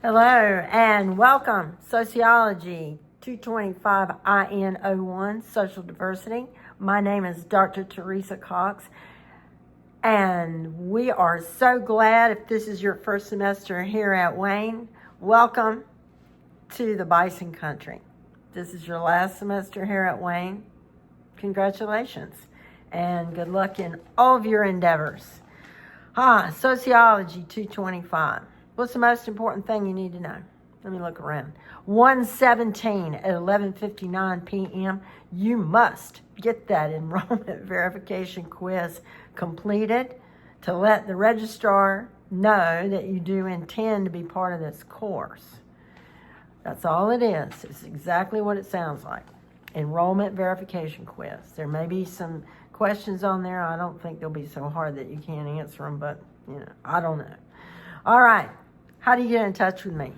Hello and welcome, Sociology 225 IN01, Social Diversity. My name is Dr. Teresa Cox, and we are so glad if this is your first semester here at Wayne. Welcome to the Bison Country. This is your last semester here at Wayne. Congratulations and good luck in all of your endeavors. Sociology 225. What's the most important thing you need to know? Let me look around. 117 at 11:59 p.m. You must get that enrollment verification quiz completed to let the registrar know that you do intend to be part of this course. That's all it is. It's exactly what it sounds like. Enrollment verification quiz. There may be some questions on there. I don't think they'll be so hard that you can't answer them, but I don't know. All right. How do you get in touch with me?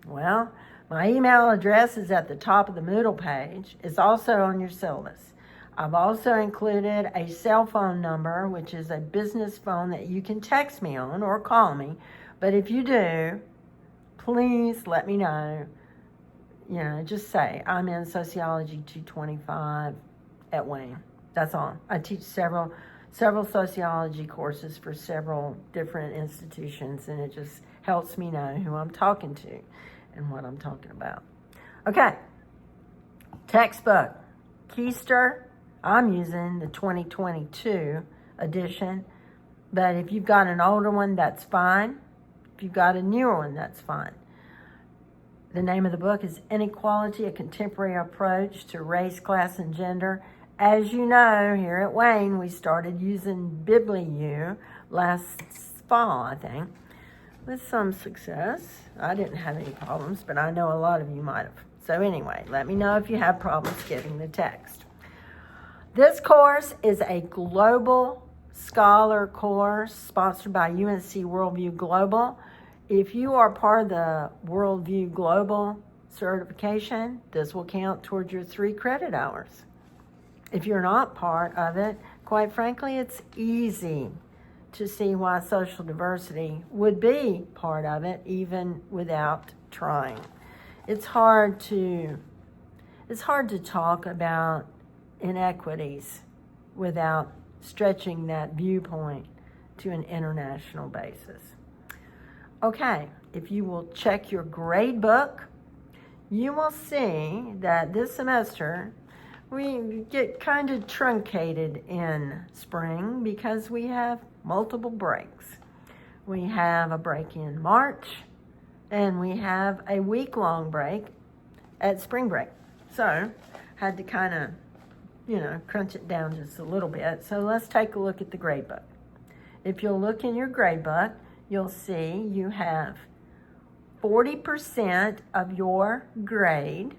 Well, my email address is at the top of the Moodle page. It's also on your syllabus. I've also included a cell phone number, which is a business phone that you can text me on or call me. But if you do, please let me know. Just say, I'm in Sociology 225 at Wayne. That's all. I teach several sociology courses for several different institutions, and it just helps me know who I'm talking to and what I'm talking about. Okay, textbook. Keister, I'm using the 2022 edition, but if you've got an older one, that's fine. If you've got a newer one, that's fine. The name of the book is Inequality, A Contemporary Approach to Race, Class, and Gender. As you know, here at Wayne, we started using BibliU last fall, I think, with some success. I didn't have any problems, but I know a lot of you might have. So anyway, let me know if you have problems getting the text. This course is a global scholar course sponsored by UNC Worldview Global. If you are part of the Worldview Global certification, this will count towards your 3 credit hours. If you're not part of it, quite frankly, it's easy to see why social diversity would be part of it, even without trying. It's hard to talk about inequities without stretching that viewpoint to an international basis. Okay, if you will check your grade book, you will see that this semester we get kind of truncated in spring because we have multiple breaks. We have a break in March, and we have a week-long break at spring break. So, had to kind of, crunch it down just a little bit. So let's take a look at the grade book. If you'll look in your grade book, you'll see you have 40% of your grade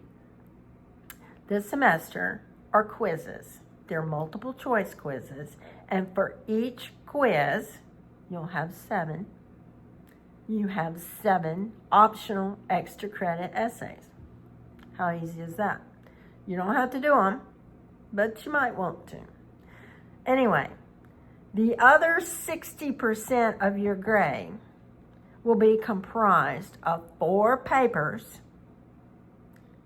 this semester are quizzes. They're multiple choice quizzes, and for each quiz, you'll have 7. You have 7 optional extra credit essays. How easy is that? You don't have to do them, but you might want to. Anyway, the other 60% of your grade will be comprised of 4 papers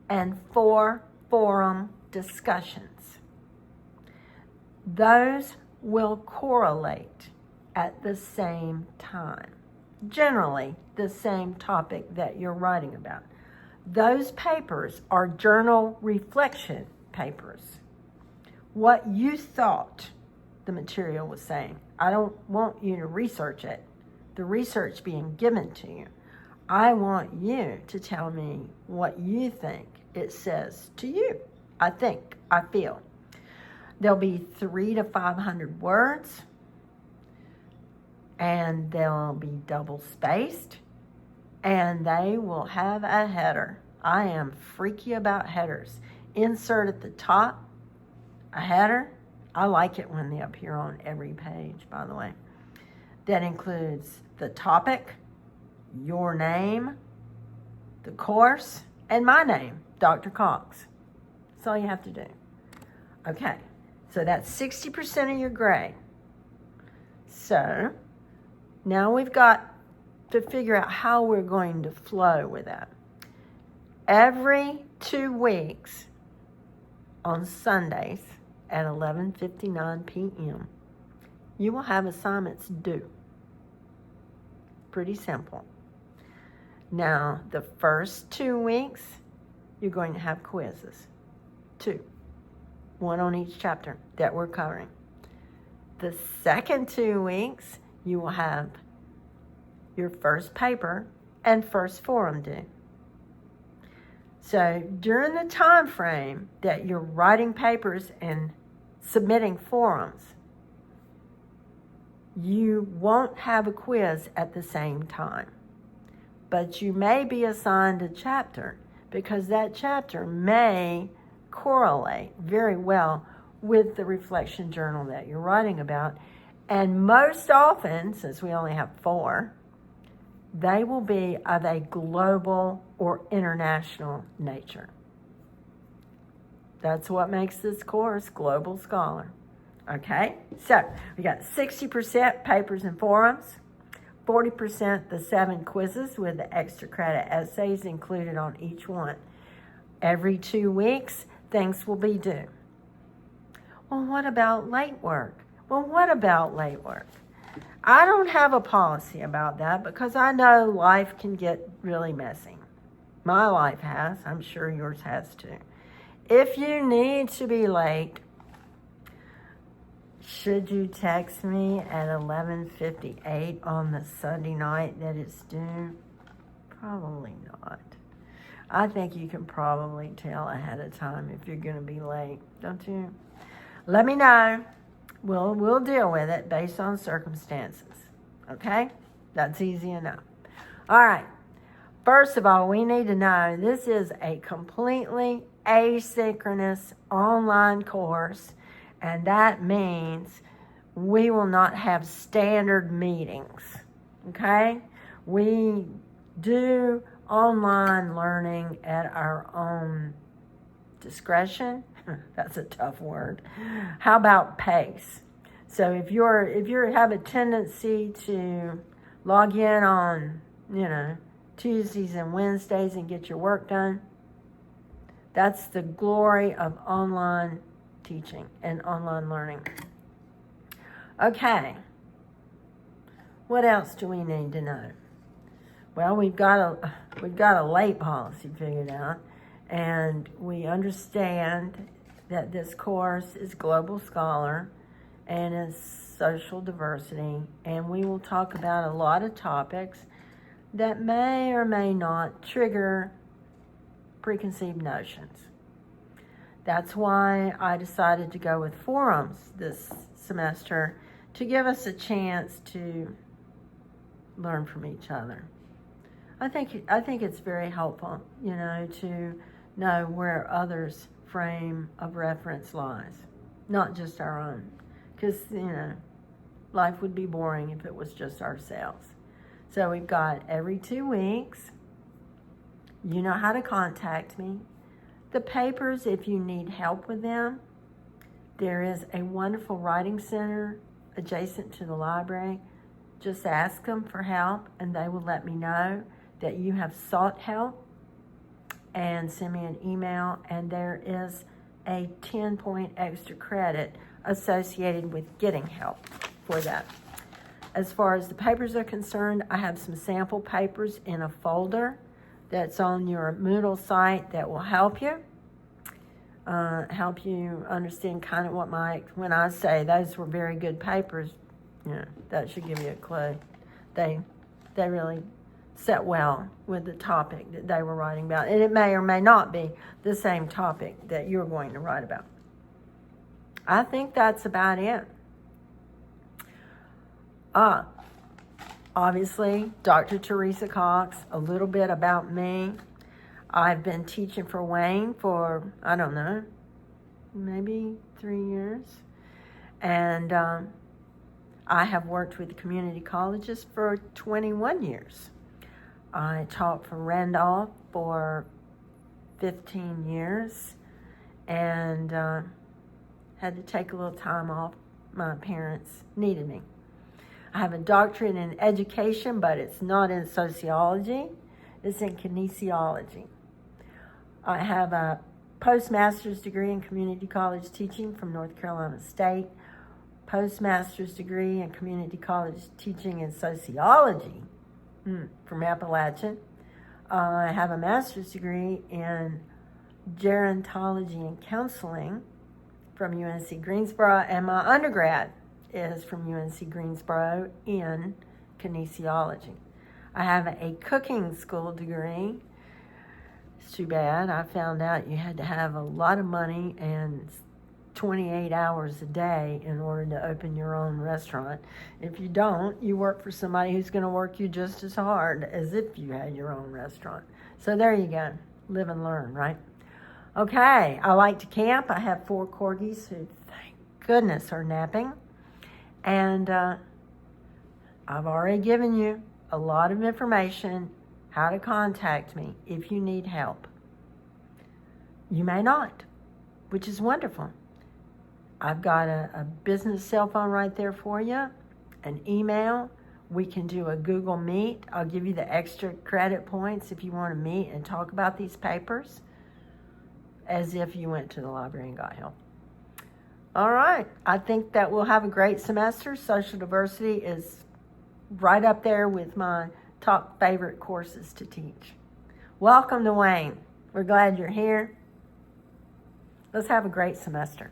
and 4 forum discussions. Those will correlate at the same time. Generally, the same topic that you're writing about. Those papers are journal reflection papers. What you thought the material was saying. I don't want you to research it. The research being given to you. I want you to tell me what you think it says to you. I feel. There'll be 300 to 500 words, and they'll be double spaced, and they will have a header. I am freaky about headers. Insert at the top a header. I like it when they appear on every page, by the way. That includes the topic, your name, the course, and my name, Dr. Cox. That's all you have to do. Okay, so that's 60% of your grade. So now we've got to figure out how we're going to flow with that. Every 2 weeks on Sundays at 11:59 p.m., you will have assignments due. Pretty simple. Now, the first 2 weeks, you're going to have quizzes. 2. 1 on each chapter that we're covering. The second 2 weeks, you will have your first paper and first forum due. So during the time frame that you're writing papers and submitting forums, you won't have a quiz at the same time. But you may be assigned a chapter because that chapter may correlate very well with the reflection journal that you're writing about. And most often, since we only have 4, they will be of a global or international nature. That's what makes this course Global Scholar. Okay, so we got 60% papers and forums, 40% the 7 quizzes with the extra credit essays included on each one. Every 2 weeks, things will be due. Well, what about late work? I don't have a policy about that because I know life can get really messy. My life has. I'm sure yours has too. If you need to be late, should you text me at 11:58 on the Sunday night that it's due? Probably not. I think you can probably tell ahead of time if you're going to be late, don't you? Let me know. We'll deal with it based on circumstances. Okay? That's easy enough. All right. First of all, we need to know this is a completely asynchronous online course, and that means we will not have standard meetings. Okay? We do online learning at our own discretion. That's a tough word. How about pace? So if you have a tendency to log in on, Tuesdays and Wednesdays and get your work done, that's the glory of online teaching and online learning. Okay. What else do we need to know? Well, we've got a late policy figured out, and we understand that this course is Global Scholar and is social diversity, and we will talk about a lot of topics that may or may not trigger preconceived notions. That's why I decided to go with forums this semester, to give us a chance to learn from each other. I think it's very helpful, to know where others' frame of reference lies, not just our own. Because, life would be boring if it was just ourselves. So we've got every 2 weeks. You know how to contact me. The papers, if you need help with them, there is a wonderful writing center adjacent to the library. Just ask them for help, and they will let me know that you have sought help, and send me an email, and there is a 10-point extra credit associated with getting help for that. As far as the papers are concerned, I have some sample papers in a folder that's on your Moodle site that will help you understand kind of when I say those were very good papers, that should give you a clue. They really set well with the topic that they were writing about. And it may or may not be the same topic that you're going to write about. I think that's about it. Obviously, Dr. Teresa Cox, a little bit about me. I've been teaching for Wayne for, I don't know, maybe 3 years. And I have worked with community colleges for 21 years. I taught for Randolph for 15 years and had to take a little time off. My parents needed me. I have a doctorate in education, but it's not in sociology. It's in kinesiology. I have a postmaster's degree in community college teaching from North Carolina State, postmaster's degree in community college teaching in sociology from Appalachian. I have a master's degree in gerontology and counseling from UNC Greensboro, and my undergrad is from UNC Greensboro in kinesiology. I have a cooking school degree. It's too bad. I found out you had to have a lot of money and 28 hours a day in order to open your own restaurant. If you don't, you work for somebody who's going to work you just as hard as if you had your own restaurant. So there you go. Live and learn, right? Okay, I like to camp. I have 4 corgis who, thank goodness, are napping. And I've already given you a lot of information how to contact me if you need help. You may not, which is wonderful. I've got a business cell phone right there for you, an email. We can do a Google Meet. I'll give you the extra credit points if you want to meet and talk about these papers as if you went to the library and got help. All right, I think that we'll have a great semester. Social diversity is right up there with my top favorite courses to teach. Welcome to Wayne. We're glad you're here. Let's have a great semester.